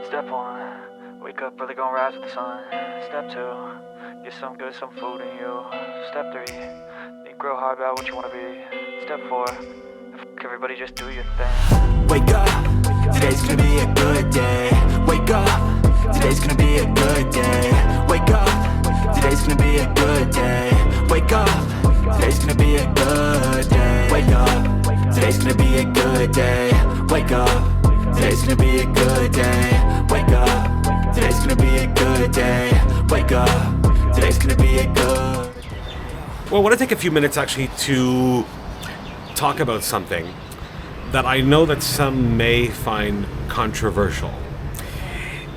Step 1, wake up early, gonna rise with the sun. Step 2, get some good, some food in you. Step 3, think real hard about what you wanna be. Step 4, everybody just do your thing. Wake up, today's gonna be a good day. Wake up, today's gonna be a good day. Wake up, today's gonna be a good day. Wake up, today's gonna be a good day. Wake up, today's gonna be a good day. Wake up, today's gonna be a good day. Wake up, today's gonna be a good day. Wake up, today's gonna be a good. Well, I want to take a few minutes actually to talk about something that I know that some may find controversial.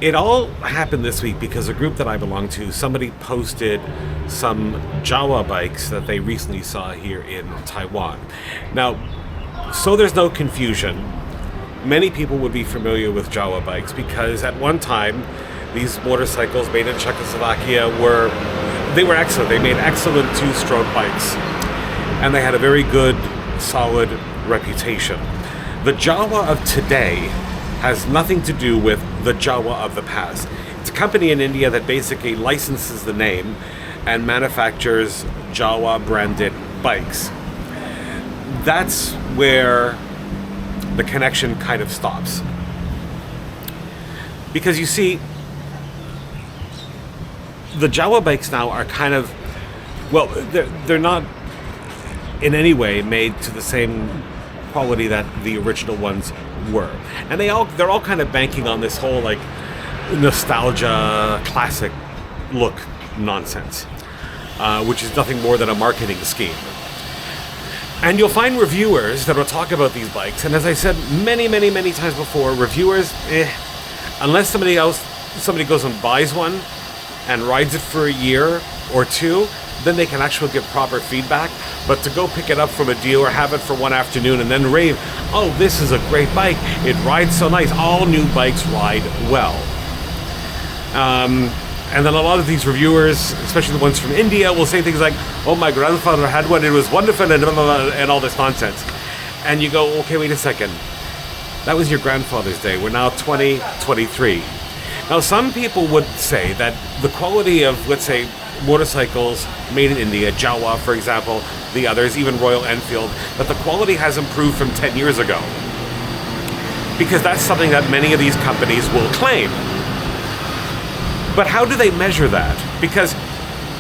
It all happened this week because a group that I belong to, somebody posted some Jawa bikes that they recently saw here in Taiwan. Now, so there's no confusion, many people would be familiar with Jawa bikes because at one time, these motorcycles made in Czechoslovakia were excellent. They made excellent two-stroke bikes, and they had a very good, solid reputation. The Jawa of today has nothing to do with the Jawa of the past. It's a company in India that basically licenses the name and manufactures Jawa branded bikes. That's where the connection kind of stops. Because you see, the Jawa bikes now are kind of, well, they're not in any way made to the same quality that the original ones were, and they're all kind of banking on this whole like nostalgia, classic look nonsense, which is nothing more than a marketing scheme. And you'll find reviewers that will talk about these bikes, and as I said many times before, reviewers, unless somebody goes and buys one and rides it for a year or two, then they can actually give proper feedback. But to go pick it up from a dealer, have it for one afternoon, and then rave, oh, this is a great bike, it rides so nice. All new bikes ride well. And then a lot of these reviewers, especially the ones from India, will say things like, oh, my grandfather had one, it was wonderful, and blah, blah, blah, and all this nonsense. And you go, okay, wait a second. That was your grandfather's day. We're now 2023. Now, some people would say that the quality of, let's say, motorcycles made in India, Jawa, for example, the others, even Royal Enfield, that the quality has improved from 10 years ago. Because that's something that many of these companies will claim. But how do they measure that? Because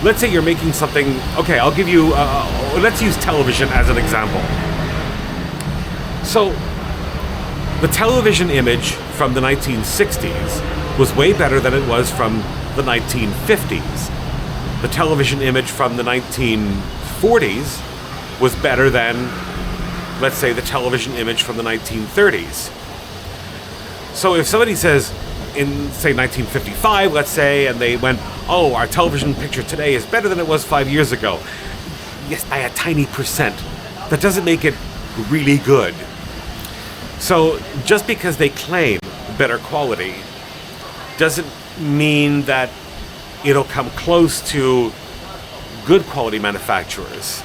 let's say you're making something, okay, I'll give you, let's use television as an example. So, the television image from the 1960s was way better than it was from the 1950s. The television image from the 1940s was better than, let's say, the television image from the 1930s. So if somebody says, in, say, 1955, let's say, and they went, oh, our television picture today is better than it was 5 years ago. Yes, by a tiny percent. That doesn't make it really good. So just because they claim better quality doesn't mean that it'll come close to good quality manufacturers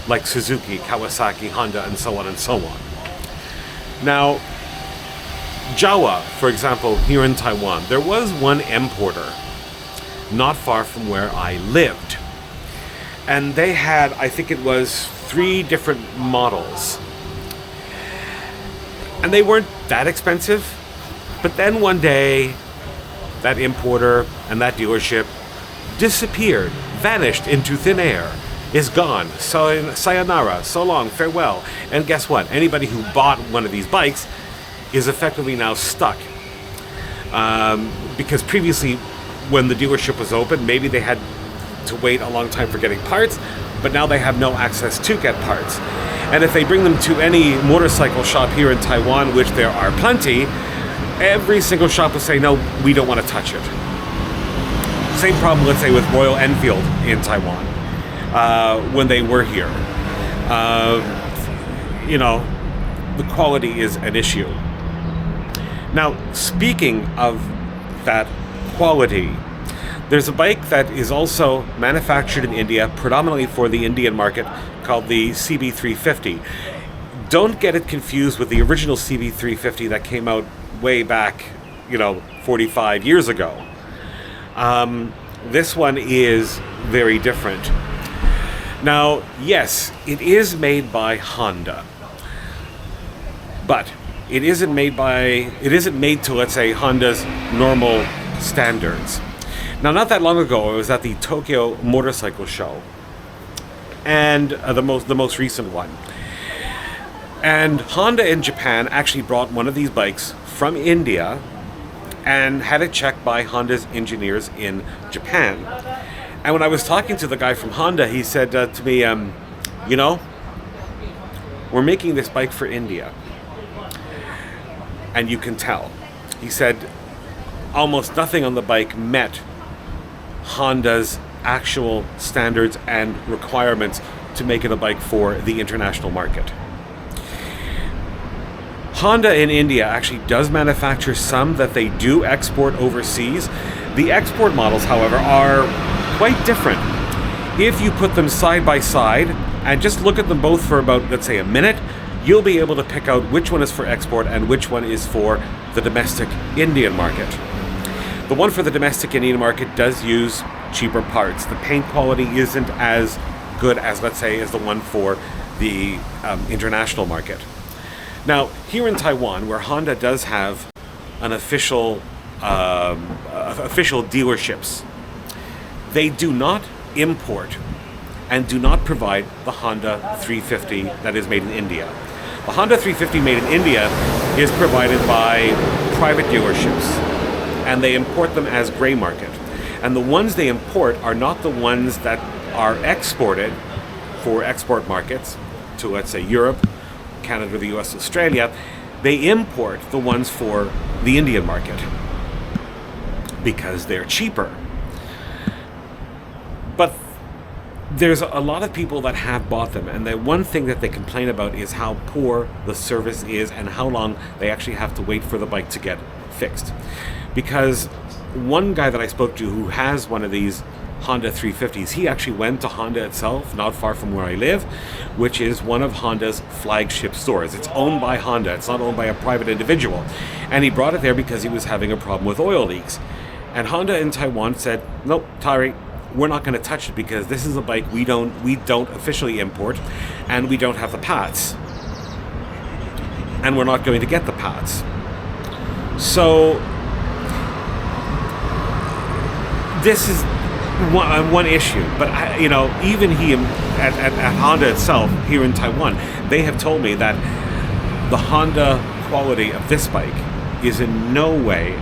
like Suzuki, Kawasaki, Honda, and so on and so on. Now, Jawa, for example, here in Taiwan, there was one importer not far from where I lived. And they had, I think it was 3 different models. And they weren't that expensive. But then one day, that importer and that dealership disappeared, vanished into thin air, is gone. So sayonara, so long, farewell. And guess what? Anybody who bought one of these bikes is effectively now stuck. Because previously, when the dealership was open, maybe they had to wait a long time for getting parts, but now they have no access to get parts. And if they bring them to any motorcycle shop here in Taiwan, which there are plenty, every single shop will say, no, we don't want to touch it. Same problem, let's say, with Royal Enfield in Taiwan, when they were here. The quality is an issue. Now, speaking of that quality, there's a bike that is also manufactured in India, predominantly for the Indian market, called the CB350. Don't get it confused with the original CB350 that came out way back 45 years ago. This one is very different. Now, yes, it is made by Honda, but it isn't made to, let's say, Honda's normal standards. Now, not that long ago, I was at the Tokyo Motorcycle Show, and the most recent one. And Honda in Japan actually brought one of these bikes from India and had it checked by Honda's engineers in Japan. And when I was talking to the guy from Honda, he said to me, we're making this bike for India. And you can tell. He said almost nothing on the bike met Honda's actual standards and requirements to make it a bike for the international market. Honda in India actually does manufacture some that they do export overseas. The export models, however, are quite different. If you put them side by side and just look at them both for about, let's say, a minute, you'll be able to pick out which one is for export and which one is for the domestic Indian market. The one for the domestic Indian market does use cheaper parts. The paint quality isn't as good as, let's say, as the one for the international market. Now, here in Taiwan, where Honda does have an official dealerships, they do not import and do not provide the Honda 350 that is made in India. The Honda 350 made in India is provided by private dealerships, and they import them as gray market. And the ones they import are not the ones that are exported for export markets to, let's say, Europe, Canada, the US, Australia. They import the ones for the Indian market because they're cheaper. But there's a lot of people that have bought them, and the one thing that they complain about is how poor the service is and how long they actually have to wait for the bike to get fixed. Because one guy that I spoke to who has one of these Honda 350s, he actually went to Honda itself, not far from where I live, which is one of Honda's flagship stores. It's owned by Honda, it's not owned by a private individual. And he brought it there because he was having a problem with oil leaks. And Honda in Taiwan said, nope, Tyree, we're not going to touch it because this is a bike we don't officially import, and we don't have the parts. And we're not going to get the parts. So this is one issue, but even he at Honda itself here in Taiwan, they have told me that the Honda quality of this bike is in no way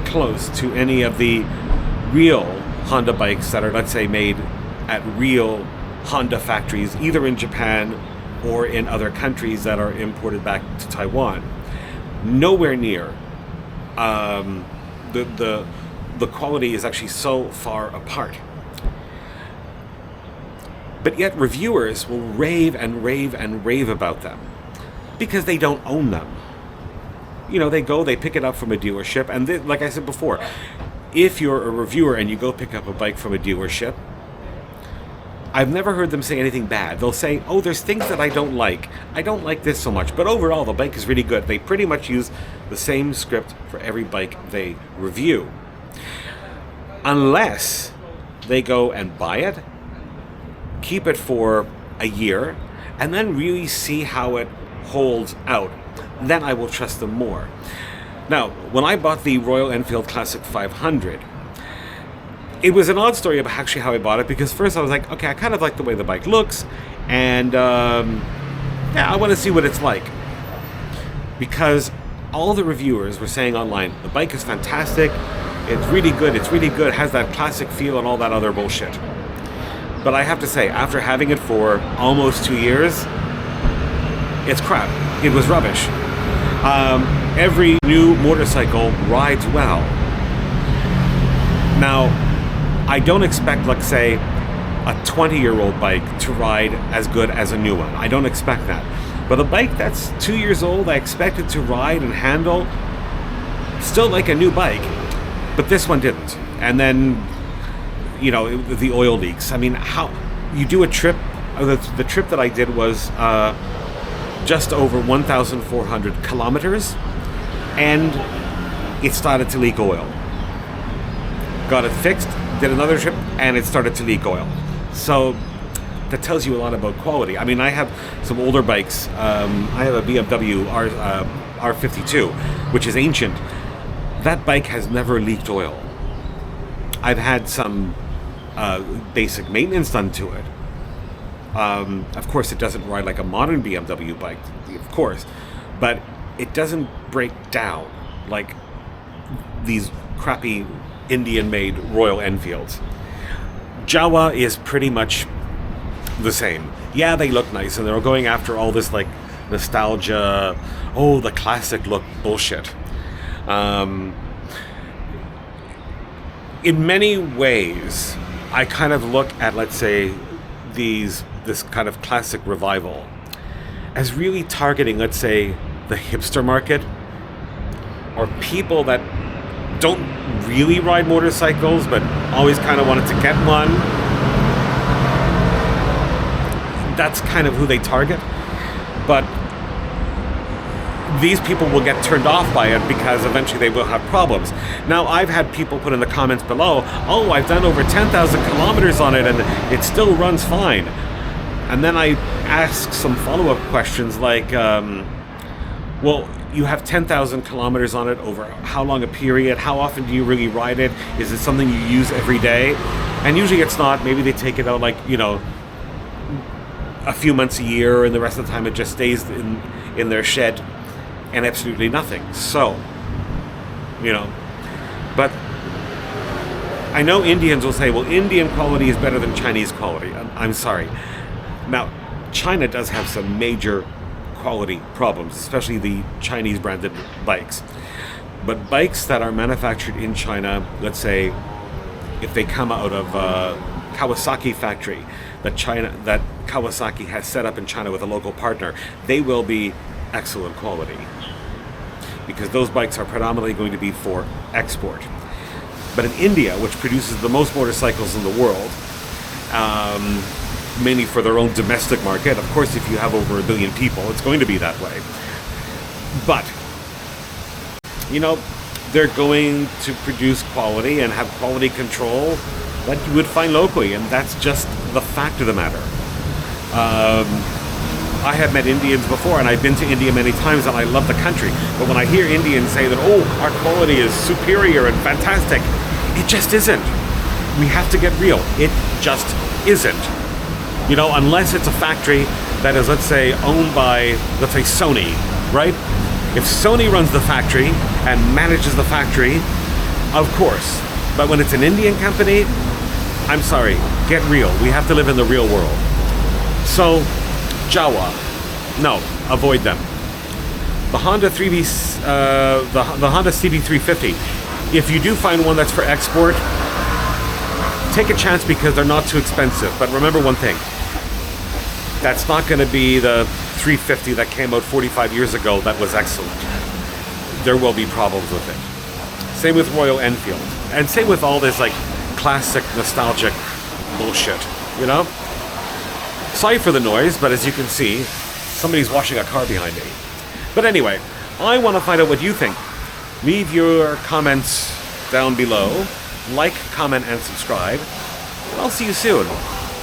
close to any of the real Honda bikes that are, let's say, made at real Honda factories, either in Japan or in other countries that are imported back to Taiwan. Nowhere near. The quality is actually so far apart. But yet reviewers will rave and rave and rave about them because they don't own them. They pick it up from a dealership, and like I said before, if you're a reviewer and you go pick up a bike from a dealership, I've never heard them say anything bad. They'll say, oh, there's things that I don't like. I don't like this so much, but overall the bike is really good. They pretty much use the same script for every bike they review. Unless they go and buy it, keep it for a year, and then really see how it holds out. Then I will trust them more. Now, when I bought the Royal Enfield Classic 500, it was an odd story about actually how I bought it, because first I was like, okay, I kind of like the way the bike looks, and I want to see what it's like. Because all the reviewers were saying online, the bike is fantastic, it's really good, it has that classic feel and all that other bullshit. But I have to say, after having it for almost 2 years, it's crap. It was rubbish. Every new motorcycle rides well. Now, I don't expect, let's say, a 20-year-old bike to ride as good as a new one. I don't expect that. But a bike that's 2 years old, I expect it to ride and handle still like a new bike. But this one didn't. And then, the oil leaks. I mean, how you do a trip? The trip that I did was just over 1,400 kilometers, and it started to leak oil. Got it fixed, did another trip, and it started to leak oil. So that tells you a lot about quality. I mean, I have some older bikes. I have a BMW R52, which is ancient. That bike has never leaked oil. I've had some basic maintenance done to it. Of course, it doesn't ride like a modern BMW bike, of course, but it doesn't break down like these crappy Indian-made Royal Enfields. Jawa is pretty much the same. Yeah, they look nice, and they're going after all this like nostalgia, the classic look bullshit. In many ways, I kind of look at, let's say, this kind of classic revival as really targeting, let's say, the hipster market, or people that don't really ride motorcycles but always kind of wanted to get one. That's kind of who they target. But these people will get turned off by it because eventually they will have problems. Now, I've had people put in the comments below, I've done over 10,000 kilometers on it and it still runs fine. And then I ask some follow-up questions like, well, you have 10,000 kilometers on it over how long a period? How often do you really ride it? Is it something you use every day? And usually it's not. Maybe they take it out like, a few months a year, and the rest of the time it just stays in their shed and absolutely nothing. So, but I know Indians will say, well, Indian quality is better than Chinese quality. I'm sorry. Now, China does have some major quality problems, especially the Chinese branded bikes. But bikes that are manufactured in China, let's say, if they come out of Kawasaki factory that Kawasaki has set up in China with a local partner, they will be excellent quality, because those bikes are predominantly going to be for export. But in India, which produces the most motorcycles in the world, mainly for their own domestic market, of course, if you have over 1 billion people, it's going to be that way. But, they're going to produce quality and have quality control that you would find locally, and that's just the fact of the matter. I have met Indians before, and I've been to India many times, and I love the country. But when I hear Indians say that, our quality is superior and fantastic, it just isn't. We have to get real. It just isn't. Unless it's a factory that is, let's say, owned by, let's say, Sony, right? If Sony runs the factory and manages the factory, of course. But when it's an Indian company, I'm sorry, get real. We have to live in the real world. So, Jawa, no, avoid them. The Honda the Honda CB350. If you do find one that's for export, take a chance because they're not too expensive. But remember one thing: that's not going to be the 350 that came out 45 years ago that was excellent. There will be problems with it. Same with Royal Enfield, and same with all this like classic nostalgic bullshit. Sorry for the noise, but as you can see, somebody's washing a car behind me. But anyway, I want to find out what you think. Leave your comments down below. Like, comment, and subscribe. And I'll see you soon.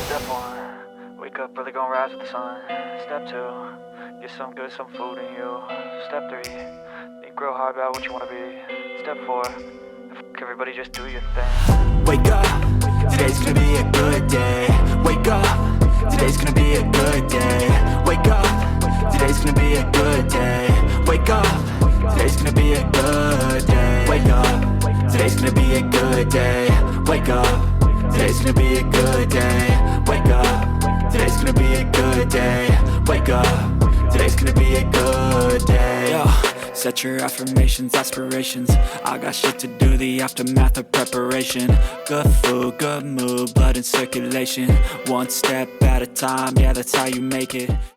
Step 1, wake up early, gonna rise with the sun. Step 2, get some good, some food in you. Step 3, think real hard about what you wanna be. Step 4, everybody just do your thing. Wake up, today's gonna be a good day. Wake up, today's gonna be a good day. Wake up, today's gonna be a good day. Wake up, today's gonna be a good day. Wake up, today's gonna be a good day. Wake up, today's gonna be a good day. Wake up, today's gonna be a good day. Wake up, today's gonna be a good day. Yo. Set your affirmations, aspirations. I got shit to do, the aftermath of preparation. Good food, good mood, blood in circulation. One step at a time, yeah, that's how you make it.